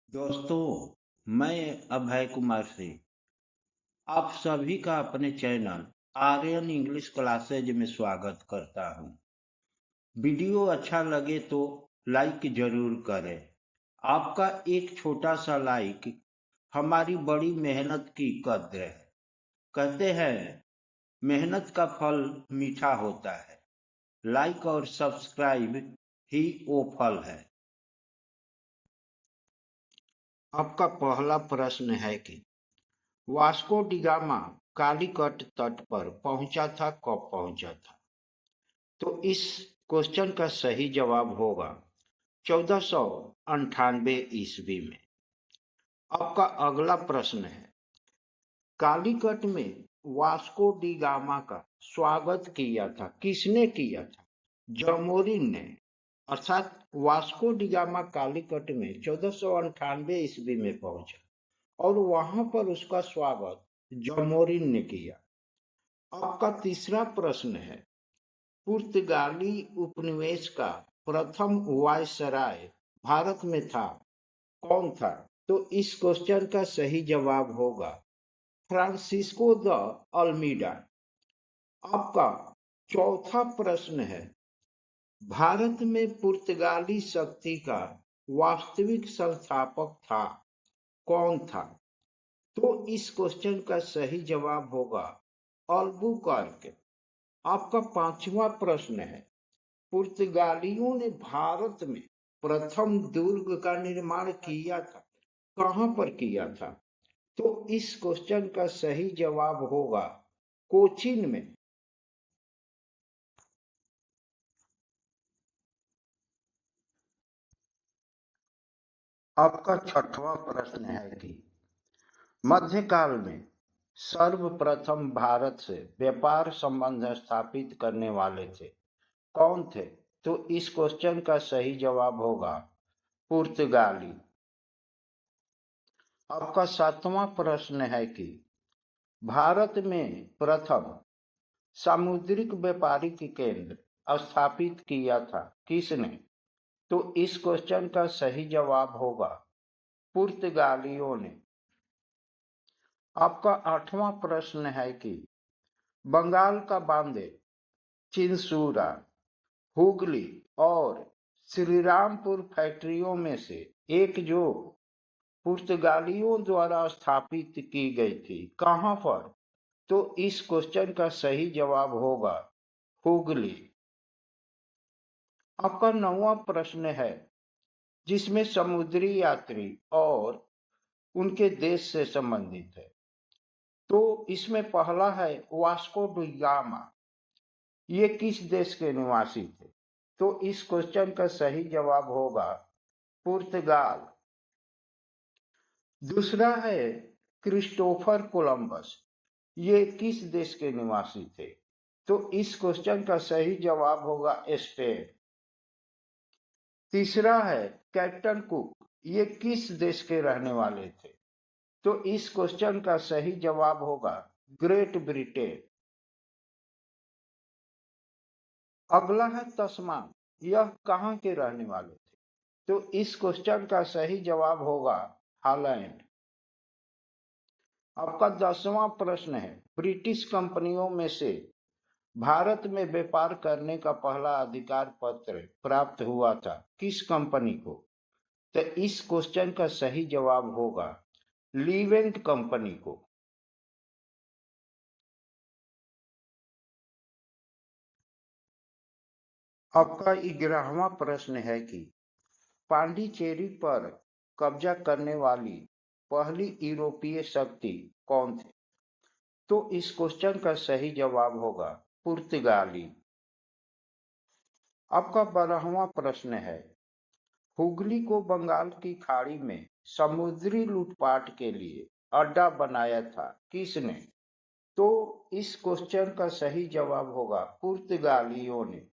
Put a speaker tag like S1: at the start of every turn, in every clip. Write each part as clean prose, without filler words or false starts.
S1: दोस्तों, मैं अभय कुमार सिंह आप सभी का अपने चैनल आर्यन इंग्लिश क्लासेज में स्वागत करता हूं। वीडियो अच्छा लगे तो लाइक जरूर करें। आपका एक छोटा सा लाइक हमारी बड़ी मेहनत की कद्र है। कहते हैं मेहनत का फल मीठा होता है। लाइक और सब्सक्राइब ही वो फल है। आपका पहला प्रश्न है कि वास्को डी गामा कालीकट तट पर पहुंचा था, कब पहुंचा था? तो इस क्वेश्चन का सही जवाब होगा 1498 ईस्वी में। आपका अगला प्रश्न है कालीकट में वास्को डी गामा का स्वागत किया था, किसने किया था? जमोरिन ने। अर्थात वास्को डी गामा कालीकट में 1498 ईस्वी में पहुंचा और वहां पर उसका स्वागत जमोरिन ने किया। आपका तीसरा प्रश्न है पुर्तगाली उपनिवेश का प्रथम वायसराय भारत में था, कौन था? तो इस क्वेश्चन का सही जवाब होगा फ्रांसिस्को द अल्मीडा। आपका चौथा प्रश्न है भारत में पुर्तगाली शक्ति का वास्तविक संस्थापक था, कौन था? तो इस क्वेश्चन का सही जवाब होगा अल्बुकर्क। आपका पांचवा प्रश्न है पुर्तगालियों ने भारत में प्रथम दुर्ग का निर्माण किया था, कहां पर किया था? तो इस क्वेश्चन का सही जवाब होगा कोचीन में। आपका छठवां प्रश्न है कि मध्यकाल में सर्वप्रथम भारत से व्यापार संबंध स्थापित करने वाले थे, कौन थे? तो इस क्वेश्चन का सही जवाब होगा पुर्तगाली। आपका सातवां प्रश्न है कि भारत में प्रथम सामुद्रिक व्यापारिक केंद्र स्थापित किया था, किसने? तो इस क्वेश्चन का सही जवाब होगा पुर्तगालियों ने। आपका आठवां प्रश्न है कि बंगाल का बांदे, चिंसूरा, हुगली और श्रीरामपुर फैक्ट्रियों में से एक जो पुर्तगालियों द्वारा स्थापित की गई थी, कहां पर? तो इस क्वेश्चन का सही जवाब होगा हुगली। आपका नौवां प्रश्न है जिसमें समुद्री यात्री और उनके देश से संबंधित है। तो इसमें पहला है वास्को डी गामा, ये किस देश के निवासी थे? तो इस क्वेश्चन का सही जवाब होगा पुर्तगाल। दूसरा है क्रिस्टोफर कोलंबस, ये किस देश के निवासी थे? तो इस क्वेश्चन का सही जवाब होगा स्पेन। तीसरा है कैप्टन कुक, ये किस देश के रहने वाले थे? तो इस क्वेश्चन का सही जवाब होगा ग्रेट ब्रिटेन। अगला है तस्मान, यह कहां के रहने वाले थे? तो इस क्वेश्चन का सही जवाब होगा हॉलैंड। आपका 10वां प्रश्न है ब्रिटिश कंपनियों में से भारत में व्यापार करने का पहला अधिकार पत्र प्राप्त हुआ था, किस कंपनी को? तो इस क्वेश्चन का सही जवाब होगा लीवेंट कंपनी को। आपका 11वां प्रश्न है कि पांडिचेरी पर कब्जा करने वाली पहली यूरोपीय शक्ति कौन थी? तो इस क्वेश्चन का सही जवाब होगा पुर्तगाली। आपका 12वां प्रश्न है हुगली को बंगाल की खाड़ी में समुद्री लूटपाट के लिए अड्डा बनाया था, किसने? तो इस क्वेश्चन का सही जवाब होगा पुर्तगालियों ने।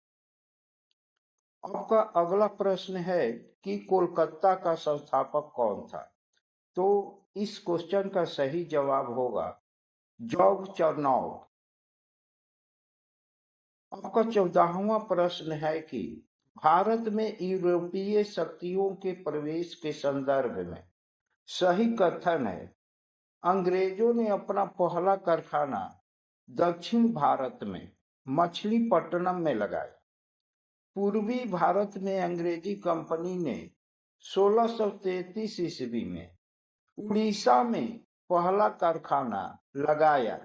S1: आपका अगला प्रश्न है कि कोलकाता का संस्थापक कौन था? तो इस क्वेश्चन का सही जवाब होगा जॉर्ज चर्नौल। आपका 14वां प्रश्न है कि भारत में यूरोपीय शक्तियों के प्रवेश के संदर्भ में सही कथन है। अंग्रेजों ने अपना पहला कारखाना दक्षिण भारत में मछलीपट्टनम में लगाया। पूर्वी भारत में अंग्रेजी कंपनी ने 1633 ईस्वी में उड़ीसा में पहला कारखाना लगाया।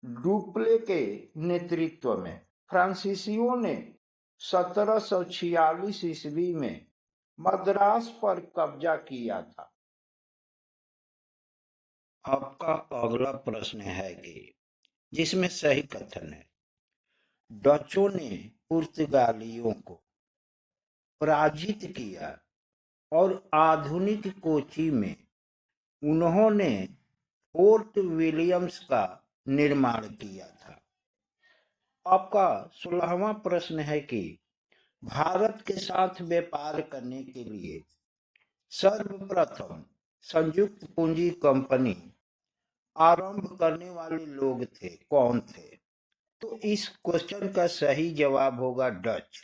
S1: डुप्ले के नेतृत्व में फ्रांसीसियों ने 1746 ईस्वी में मद्रास पर कब्जा किया था। आपका अगला प्रश्न है कि जिसमें सही कथन है, डचों ने पुर्तगालियों को पराजित किया और आधुनिक कोची में उन्होंने फोर्ट विलियम्स का निर्माण किया था। आपका 16वां प्रश्न है कि भारत के साथ व्यापार करने के लिए सर्वप्रथम संयुक्त पूंजी कंपनी आरंभ करने वाले लोग थे, कौन थे? तो इस क्वेश्चन का सही जवाब होगा डच।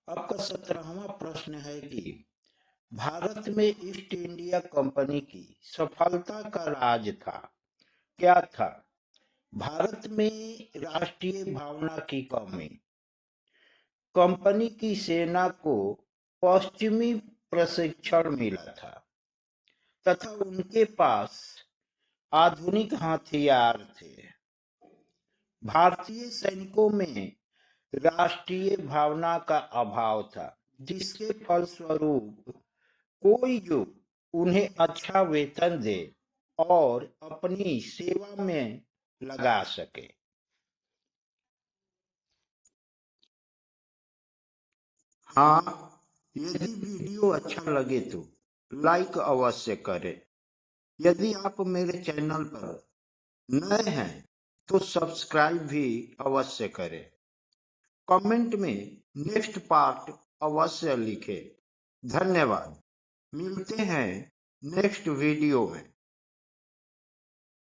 S1: आपका 17वां प्रश्न है कि भारत में ईस्ट इंडिया कंपनी की सफलता का राज था, क्या था? भारत में राष्ट्रीय भावना की कमी, कंपनी की सेना को पश्चिमी प्रशिक्षण मिला था तथा उनके पास आधुनिक हथियार थे। भारतीय सैनिकों में राष्ट्रीय भावना का अभाव था, जिसके फलस्वरूप कोई जो उन्हें अच्छा वेतन दे और अपनी सेवा में लगा सके। हाँ, यदि वीडियो अच्छा लगे तो लाइक अवश्य करें। यदि आप मेरे चैनल पर नए हैं तो सब्सक्राइब भी अवश्य करें। कमेंट में नेक्स्ट पार्ट अवश्य लिखें। धन्यवाद। मिलते हैं नेक्स्ट वीडियो में।